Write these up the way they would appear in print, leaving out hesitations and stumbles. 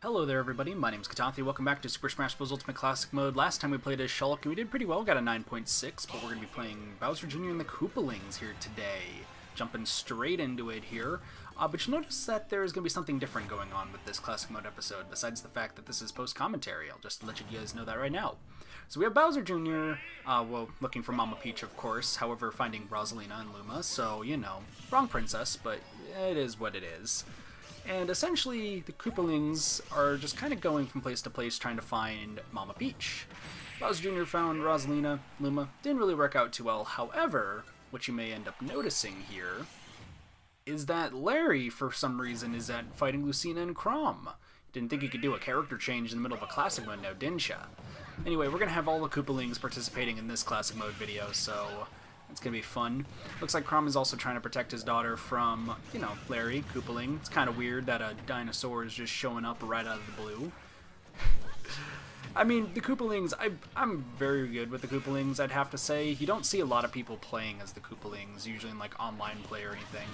Hello there everybody, my name's Katathi, welcome back to Super Smash Bros. Ultimate Classic Mode. Last time we played as Shulk and we did pretty well, got a 9.6, but we're going to be playing Bowser Jr. and the Koopalings here today. Jumping straight into it here, but you'll notice that there's going to be something different going on with this Classic Mode episode, besides the fact that this is post-commentary. I'll just let you guys know that right now. So we have Bowser Jr., looking for Mama Peach of course, however finding Rosalina and Luma, so, you know, wrong princess, but it is what it is. And essentially, the Koopalings are just kind of going from place to place trying to find Mama Peach. Bowser Jr. found Rosalina, Luma, didn't really work out too well. However, what you may end up noticing here is that Larry, for some reason, is at fighting Lucena and Chrom. Didn't think you could do a character change in the middle of a classic mode now, didn't ya? Anyway, we're going to have all the Koopalings participating in this classic mode video, so it's going to be fun. Looks like Chrom is also trying to protect his daughter from, you know, Larry, Koopaling. It's kind of weird that a dinosaur is just showing up right out of the blue. I mean, the Koopalings, I'm very good with the Koopalings, I'd have to say. You don't see a lot of people playing as the Koopalings, usually in, like, online play or anything.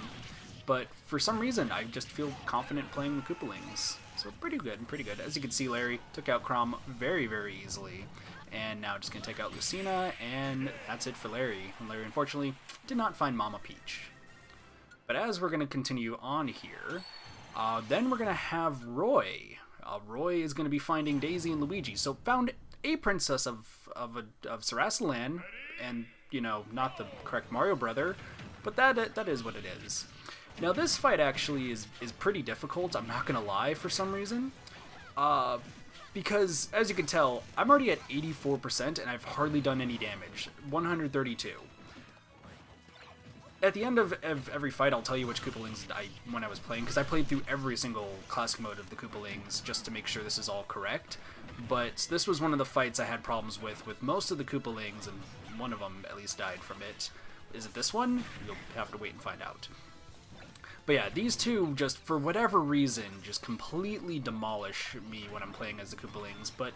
But for some reason, I just feel confident playing the Koopalings. So pretty good, pretty good. As you can see, Larry took out Chrom very, very easily. And now just going to take out Lucena, and that's it for Larry. And Larry, unfortunately, did not find Mama Peach. But as we're going to continue on here, then we're going to have Roy. Roy is going to be finding Daisy and Luigi. So found a princess of Sarasalan, and, you know, not the correct Mario brother, but that is what it is. Now this fight actually is pretty difficult, I'm not going to lie, for some reason. Because, as you can tell, I'm already at 84% and I've hardly done any damage. 132. At the end of every fight, I'll tell you which Koopalings when I was playing, because I played through every single classic mode of the Koopalings just to make sure this is all correct. But this was one of the fights I had problems with most of the Koopalings, and one of them at least died from it. Is it this one? You'll have to wait and find out. But yeah, these two, just for whatever reason, just completely demolish me when I'm playing as the Koopalings. But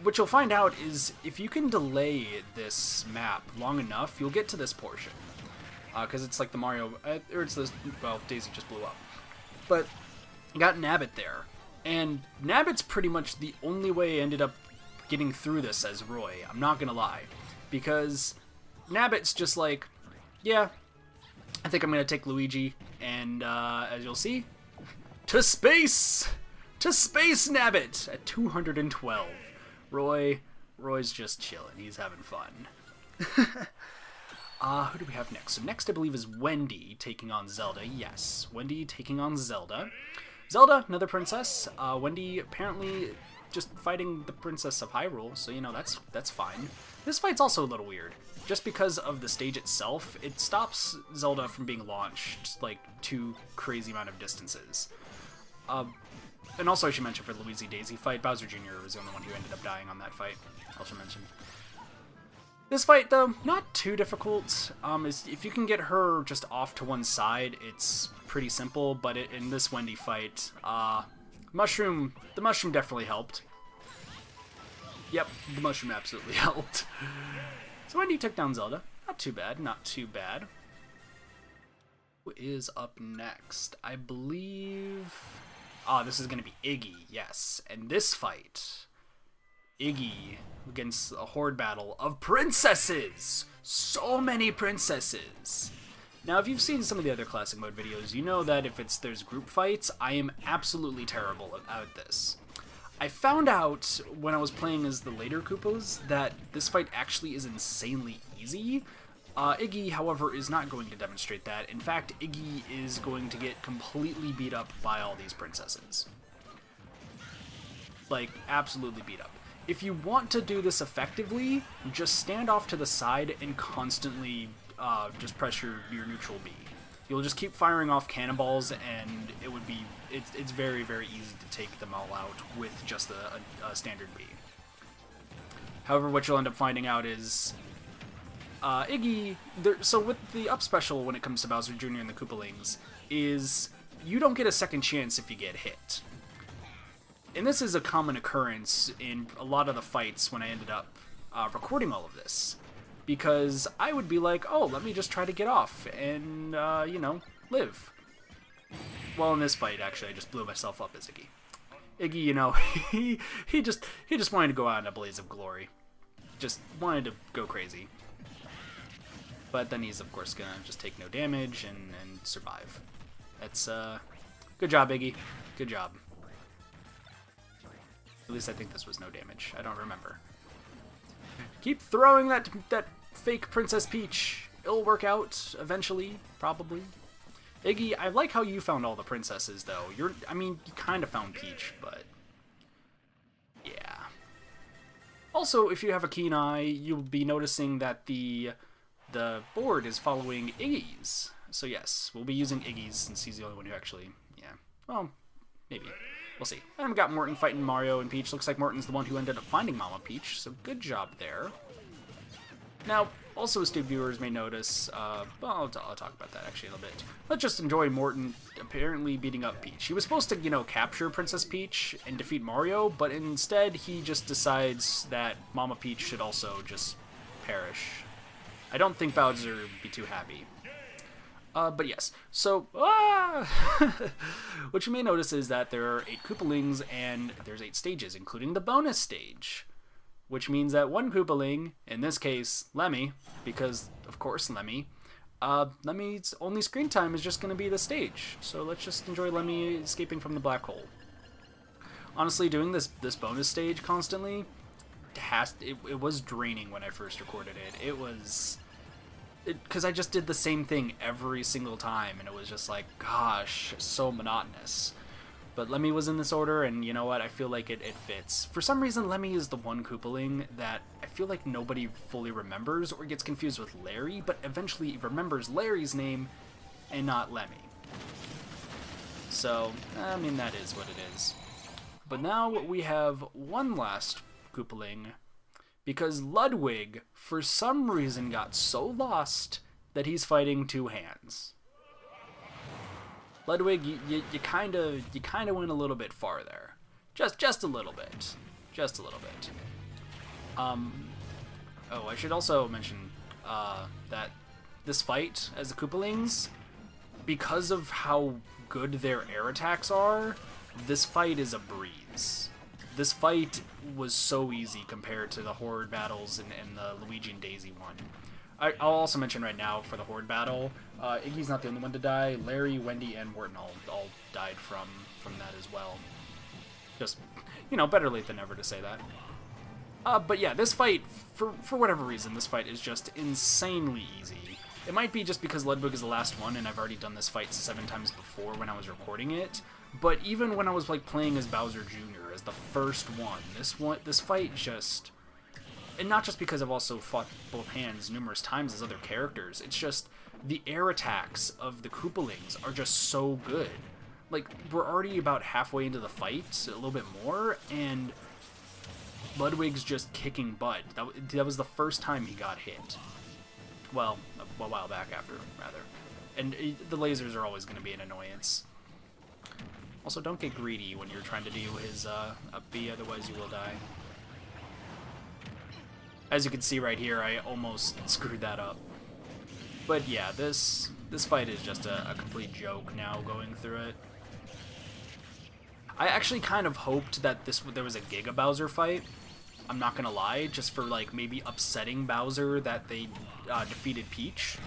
what you'll find out is if you can delay this map long enough, you'll get to this portion. Because it's like the Mario, or it's this, well, Daisy just blew up. But you got Nabbit there. And Nabbit's pretty much the only way I ended up getting through this as Roy. I'm not going to lie. Because Nabbit's just like, yeah, I think I'm going to take Luigi, and as you'll see, to space! To space, Nabbit! At 212. Roy's just chilling. He's having fun. Who do we have next? So next, I believe, is Wendy taking on Zelda. Yes, Wendy taking on Zelda. Zelda, another princess. Wendy apparently just fighting the Princess of Hyrule, so, you know, that's fine. This fight's also a little weird. Just because of the stage itself, it stops Zelda from being launched, like, too crazy amount of distances. And also I should mention for the Luigi-Daisy fight, Bowser Jr. was the only one who ended up dying on that fight. I should mention. This fight, though, not too difficult. If you can get her just off to one side, it's pretty simple, but in this Wendy fight, the mushroom definitely helped. Yep, the mushroom absolutely helped. So Wendy took down Zelda. Not too bad, not too bad. Who is up next? I believe... this is going to be Iggy, yes. And this fight, Iggy against a horde battle of princesses! So many princesses! Now, if you've seen some of the other classic mode videos, you know that if there's group fights, I am absolutely terrible at this. I found out when I was playing as the later Koopas that this fight actually is insanely easy. Iggy, however, is not going to demonstrate that. In fact, Iggy is going to get completely beat up by all these princesses. Like, absolutely beat up. If you want to do this effectively, just stand off to the side and constantly just press your neutral B. You'll just keep firing off cannonballs, and it's very, very easy to take them all out with just a standard B. However, what you'll end up finding out is Iggy, so with the up special when it comes to Bowser Jr. and the Koopalings, is you don't get a second chance if you get hit. And this is a common occurrence in a lot of the fights when I ended up recording all of this. Because I would be like, oh, let me just try to get off and, you know, live. Well, in this fight, actually, I just blew myself up as Iggy. Iggy, you know, he just wanted to go out in a blaze of glory. Just wanted to go crazy. But then he's, of course, gonna just take no damage and survive. That's, good job, Iggy. Good job. At least I think this was no damage. I don't remember. Keep throwing that fake Princess Peach. It'll work out eventually, probably. Iggy, I like how you found all the princesses, though. I mean, you kind of found Peach, but yeah. Also, if you have a keen eye, you'll be noticing that the board is following Iggy's. So yes, we'll be using Iggy's since he's the only one who actually, yeah. Well, maybe. We'll see. I haven't got Morton fighting Mario and Peach. Looks like Morton's the one who ended up finding Mama Peach, so good job there. Now, also astute viewers may notice, well, I'll talk about that actually in a bit. Let's just enjoy Morton apparently beating up Peach. He was supposed to, you know, capture Princess Peach and defeat Mario, but instead he just decides that Mama Peach should also just perish. I don't think Bowser would be too happy. But yes, so, what you may notice is that there are 8 Koopalings and there's 8 stages, including the bonus stage. Which means that one Koopaling, in this case, Lemmy, because, of course, Lemmy, Lemmy's only screen time is just going to be the stage. So let's just enjoy Lemmy escaping from the black hole. Honestly, doing this bonus stage constantly, it was draining when I first recorded it. It was... because I just did the same thing every single time, and it was just like, gosh, so monotonous. But Lemmy was in this order, and you know what? I feel like it fits. For some reason, Lemmy is the one Koopaling that I feel like nobody fully remembers or gets confused with Larry, but eventually remembers Larry's name and not Lemmy. So, I mean, that is what it is. But now we have one last Koopaling, because Ludwig, for some reason, got so lost that he's fighting 2 hands. Ludwig, you kind of went a little bit far there, just a little bit, just a little bit. Oh, I should also mention that this fight as the Koopalings, because of how good their air attacks are, this fight is a breeze. This fight was so easy compared to the Horde battles in the Luigi and Daisy one. I'll also mention right now for the Horde battle, Iggy's not the only one to die. Larry, Wendy, and Morton all died from that as well. Just, you know, better late than never to say that. But yeah, this fight, for whatever reason, this fight is just insanely easy. It might be just because Ludwig is the last one, and I've already done this fight 7 times before when I was recording it. But even when I was like playing as Bowser Jr. as the first one, this fight just... and not just because I've also fought both hands numerous times as other characters, it's just the air attacks of the Koopalings are just so good. Like, we're already about halfway into the fight, a little bit more, and Ludwig's just kicking butt. That was the first time he got hit. Well, a while back after, rather. And the lasers are always going to be an annoyance. Also, don't get greedy when you're trying to do his up B, otherwise you will die. As you can see right here, I almost screwed that up. But yeah, this fight is just a complete joke now going through it. I actually kind of hoped that there was a Giga Bowser fight. I'm not gonna lie, just for like maybe upsetting Bowser that they defeated Peach.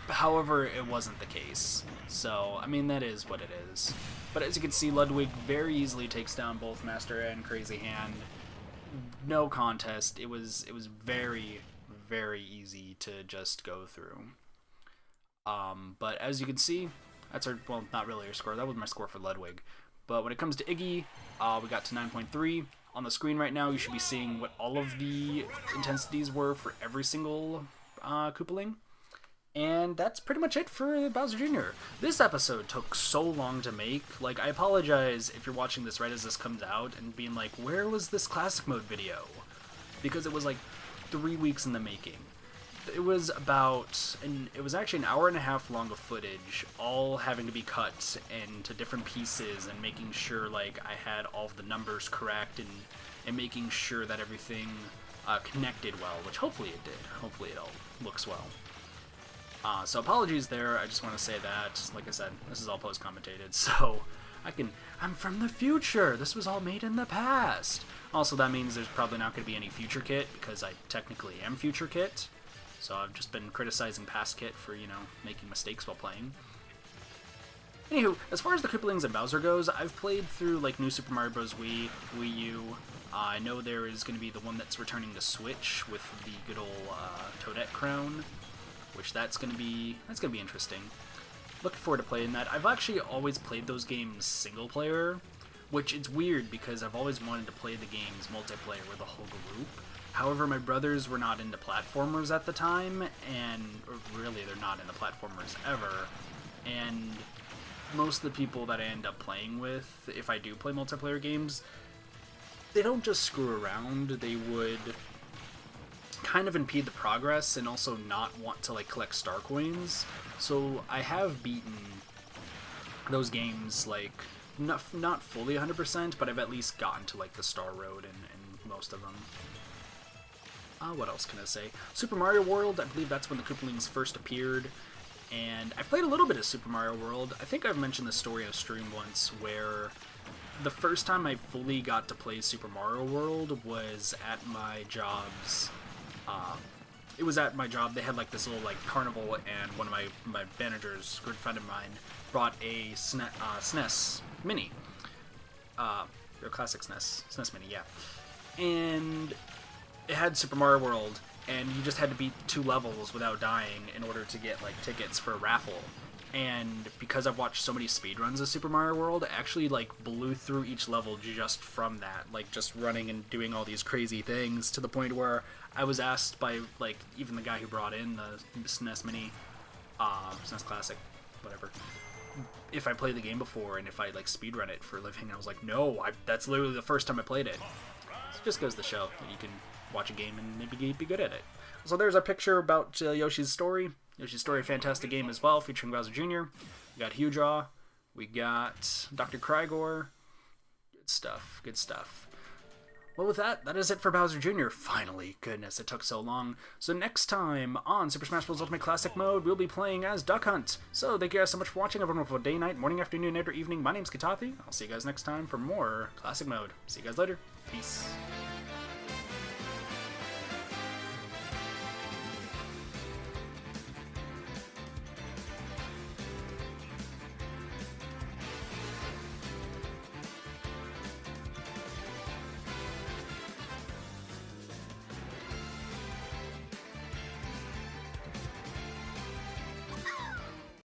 However, it wasn't the case. So, I mean, that is what it is. But as you can see, Ludwig very easily takes down both Master and Crazy Hand. No contest. It was very, very easy to just go through. But as you can see, that's our, well, not really our score. That was my score for Ludwig. But when it comes to Iggy, we got to 9.3. On the screen right now, you should be seeing what all of the intensities were for every single Koopaling. And that's pretty much it for Bowser Jr. This episode took so long to make. Like, I apologize if you're watching this right as this comes out and being like, where was this classic mode video? Because it was like 3 weeks in the making. It was about, and it was actually an hour and a half long of footage, all having to be cut into different pieces and making sure like I had all of the numbers correct and making sure that everything connected well, which hopefully it did. Hopefully it all looks well. So apologies there, I just want to say that, like I said, this is all post-commentated, so I'm from the future. This was all made in the past. Also, that means there's probably not going to be any future Kit, because I technically am future Kit. So I've just been criticizing past Kit for, you know, making mistakes while playing. Anywho, as far as the Koopalings and Bowser goes, I've played through, like, New Super Mario Bros. Wii U. I know there is going to be the one that's returning to Switch with the good old Toadette crown, which that's going to be interesting. Looking forward to playing that. I've actually always played those games single player, which it's weird because I've always wanted to play the games multiplayer with a whole group. However, my brothers were not into platformers at the time, or really they're not into platformers ever, and most of the people that I end up playing with, if I do play multiplayer games, they don't just screw around. They would kind of impede the progress and also not want to, like, collect star coins. So I have beaten those games, like, not fully 100%, but I've at least gotten to, like, the Star Road in most of them. What else can I say? Super Mario World, I believe that's when the Koopalings first appeared. And I've played a little bit of Super Mario World. I think I've mentioned this story in a stream once, where the first time I fully got to play Super Mario World was at my job's. It was at my job. They had, like, this little, like, carnival, and one of my managers, a good friend of mine, brought a SNES Mini. Or classic SNES Mini, yeah. And it had Super Mario World, and you just had to beat 2 levels without dying in order to get, like, tickets for a raffle. And because I've watched so many speedruns of Super Mario World, I actually, like, blew through each level just from that. Like, just running and doing all these crazy things, to the point where I was asked by, like, even the guy who brought in the SNES Mini, SNES Classic, whatever, if I played the game before and if I, like, speedrun it for a living. And I was like, no, that's literally the first time I played it. So it just goes to show that you can watch a game and maybe be good at it. So there's our picture about Yoshi's Story. Yoshi's Story, fantastic game as well, featuring Bowser Jr. We got Hugh Draw. We got Dr. Krygor. Good stuff, good stuff. Well, with that is it for Bowser Jr. Finally, goodness, it took so long. So next time on Super Smash Bros. Ultimate Classic Mode, we'll be playing as Duck Hunt. So thank you guys so much for watching. Have a wonderful day, night, morning, afternoon, night, or evening. My name's Katathi. I'll see you guys next time for more Classic Mode. See you guys later. Peace.